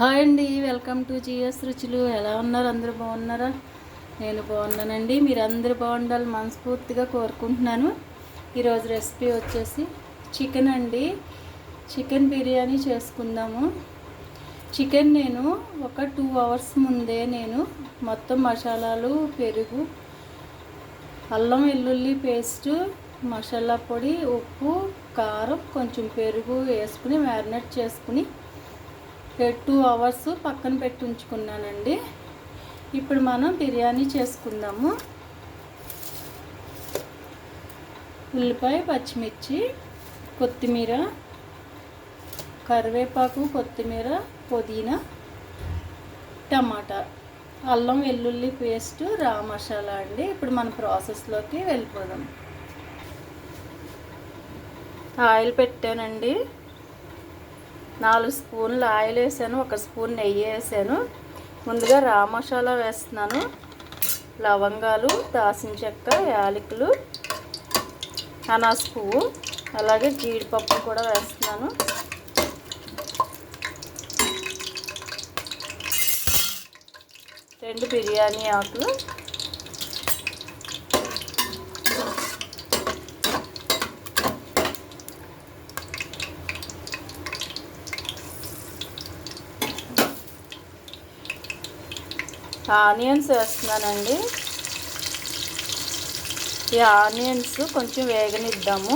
Hi అండి, welcome to GS రుచులు. ఎలా ఉన్నారు? అందరూ బాగున్నారా? నేను బాగున్నానండి. మీరు అందరూ బాగుండాలి మనస్ఫూర్తిగా కోరుకుంటున్నాను. ఈరోజు రెసిపీ వచ్చేసి చికెన్ అండి. చికెన్ బిర్యానీ చేసుకుందాము. చికెన్ నేను ఒక 2 అవర్స్ ముందే మొత్తం మసాలాలు, పెరుగు, అల్లం వెల్లుల్లి పేస్టు, మసాలా పొడి, ఉప్పు, కారం, కొంచెం పెరుగు వేసుకుని మ్యారినేట్ చేసుకుని 2 అవర్స్ పక్కన పెట్టి ఉంచుకున్నానండి. ఇప్పుడు మనం బిర్యానీ చేసుకుందాము. ఉల్లిపాయ, పచ్చిమిర్చి, కొత్తిమీర, కరివేపాకు, కొత్తిమీర, పుదీనా, టమాటా, అల్లం వెల్లుల్లి పేస్టు, రా మసాలా అండి. ఇప్పుడు మన ప్రాసెస్లోకి వెళ్ళిపోదాం. ఆయిల్ పెట్టానండి. 4 స్పూన్లు ఆయిల్ వేసాను, 1 స్పూన్ నెయ్యి వేసాను. ముందుగా రా మసాలా వేస్తున్నాను. లవంగాలు, దాల్చిన చెక్క, యాలకులు, అనాస పువ్వు, అలాగే జీడిపప్పు కూడా వేస్తున్నాను. రెండు బిర్యానీ ఆకులు, ఆనియన్స్ వేస్తున్నానండి. ఈ ఆనియన్స్ కొంచెం వేగనిద్దాము.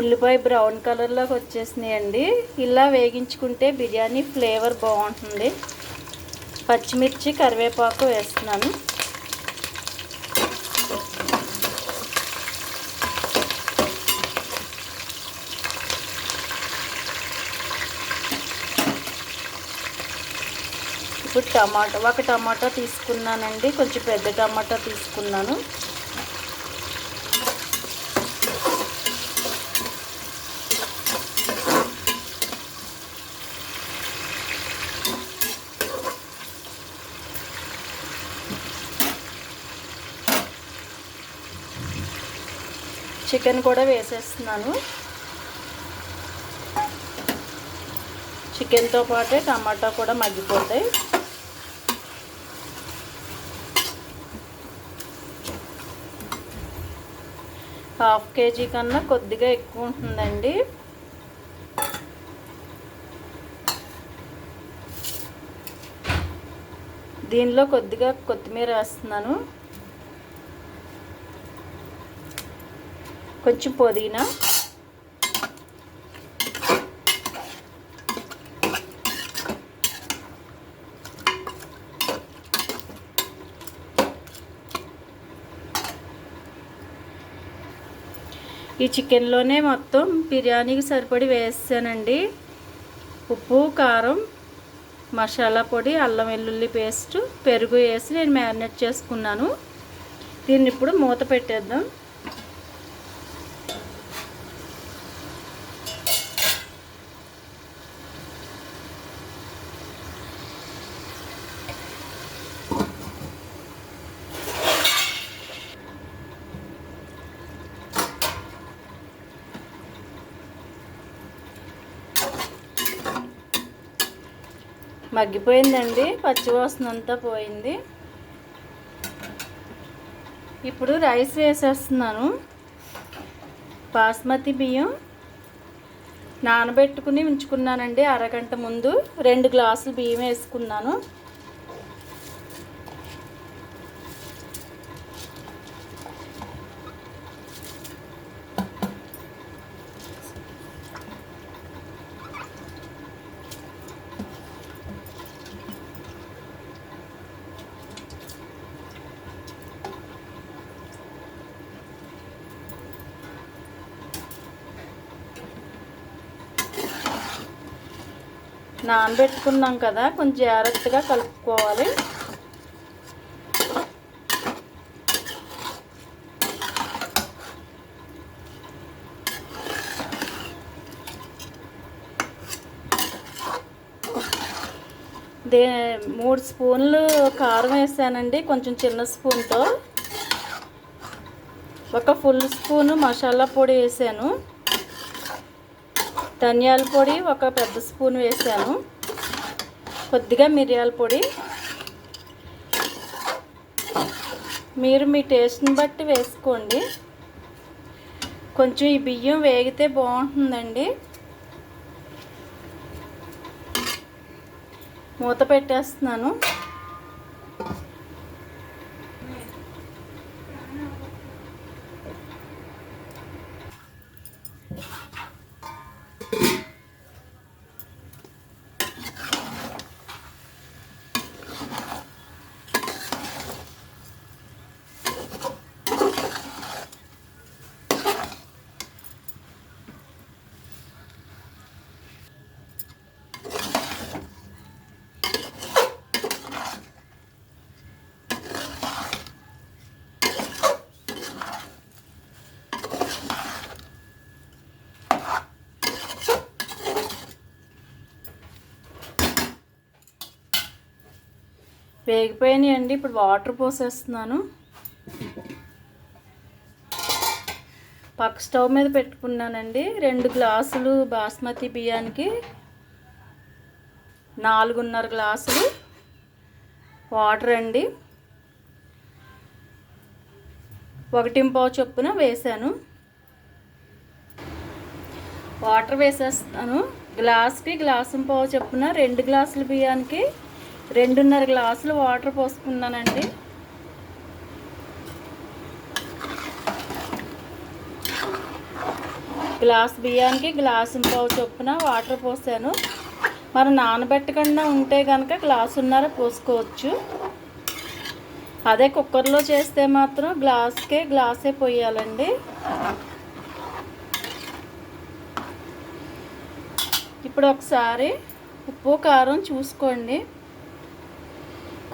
ఉల్లిపాయ బ్రౌన్ కలర్లోకి వచ్చేసినాయండి. ఇలా వేగించుకుంటే బిర్యానీ ఫ్లేవర్ బాగుంటుంది. పచ్చిమిర్చి, కరివేపాకు వేస్తున్నాను. ఇప్పుడు ఒక టమాటా తీసుకున్నానండి. కొంచెం పెద్ద టమాటా తీసుకున్నాను. చికెన్ కూడా వేసేస్తున్నాను. చికెన్తో పాటే టమాటా కూడా మగ్గిపోతాయి. హాఫ్ కేజీ కన్నా కొద్దిగా ఎక్కువ ఉంటుందండి. దీనిలో కొద్దిగా కొత్తిమీర వేస్తున్నాను, కొంచెం పుదీనా, ఈ చికెన్లోనే మొత్తం బిర్యానీకి సరిపడి వేసానండి. ఉప్పు, కారం, మసాలా పొడి, అల్లం వెల్లుల్లి పేస్టు, పెరుగు వేసి నేను మ్యారినేట్ చేసుకున్నాను. దీన్ని ఇప్పుడు మూత పెట్టేద్దాం. మగ్గిపోయిందండి, పచ్చివాసన అంతా పోయింది. ఇప్పుడు రైస్ వేసేస్తున్నాను. బాస్మతి బియ్యం నానబెట్టుకుని ఉంచుకున్నానండి. అరగంట ముందు 2 గ్లాసులు బియ్యం వేసుకున్నాను. నానబెట్టుకున్నాం కదా, కొంచెం జాగ్రత్తగా కలుపుకోవాలి. దే 3 స్పూన్లు కారం వేసానండి, కొంచెం చిన్న స్పూన్తో. ఒక ఫుల్ స్పూను మసాలా పొడి వేసాను, ధనియాల పొడి ఒక పెద్ద స్పూన్ వేసాను, కొద్దిగా మిరియాల పొడి. మీరు మీ టేస్ట్ని బట్టి వేసుకోండి. కొంచెం ఈ బియ్యం వేగితే బాగుంటుందండి. మూత పెట్టేస్తున్నాను. వేగిపోయినాయండి. ఇప్పుడు వాటర్ పోసేస్తున్నాను. పక్క స్టవ్ మీద పెట్టుకున్నానండి. 2 గ్లాసులు బాస్మతి బియ్యానికి 4.5 గ్లాసులు వాటర్ అండి. 1.5 చొప్పున వేసాను. వాటర్ వేసేస్తాను. గ్లాస్కి 1.5 గ్లాసు చొప్పున 2 గ్లాసుల బియ్యానికి 2.5 గ్లాసులు వాటర్ పోసుకున్నానండి. గ్లాస్ బియ్యానికి 1.5 గ్లాసు చొప్పున వాటర్ పోసాను. మరి నానబెట్టకుండా ఉంటే కనుక 1.5 గ్లాసున్నర పోసుకోవచ్చు. అదే కుక్కర్లో చేస్తే మాత్రం గ్లాసే పోయాలండి. ఇప్పుడు ఒకసారి ఉప్పు కారం చూసుకోండి.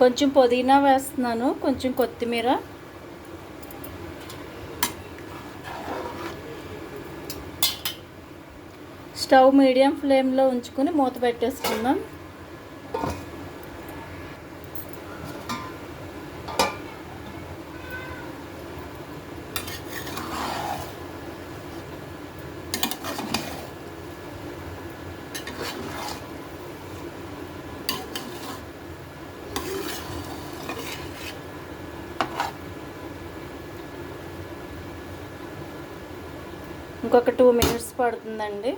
కొంచెం పుదీనా వేస్తున్నాను, కొంచెం కొత్తిమీర. స్టవ్ మీడియం ఫ్లేమ్లో ఉంచుకొని మూత పెట్టేసుకుందాం. ఇంకొక 2 మినిట్స్ పడుతుందండి.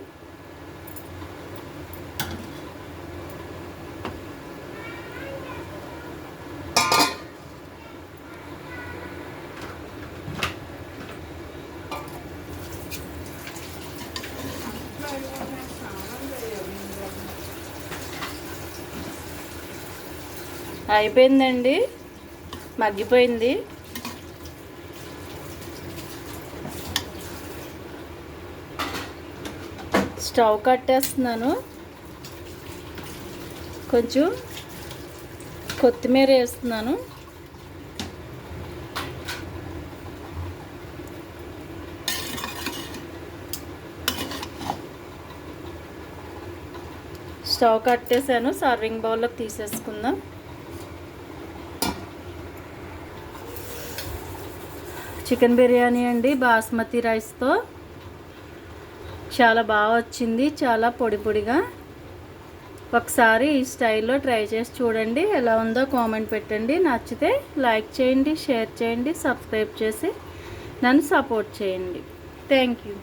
అయిపోయిందండి, మగ్గిపోయింది. స్టవ్ కట్టేస్తున్నాను. కొంచెం కొత్తిమీర వేస్తున్నాను. స్టవ్ కట్టేసాను. సర్వింగ్ బౌల్లోకి తీసేసుకుందాం. చికెన్ బిర్యానీ అండి, బాస్మతి రైస్తో చాలా బాగా వచ్చింది. చాలా పొడి పొడిగా. ఒకసారి ఈ స్టైల్లో ట్రై చేసి చూడండి. ఎలా ఉందో కామెంట్ పెట్టండి. నచ్చితే లైక్ చేయండి, షేర్ చేయండి, సబ్స్క్రైబ్ చేసి నన్ను సపోర్ట్ చేయండి. Thank you.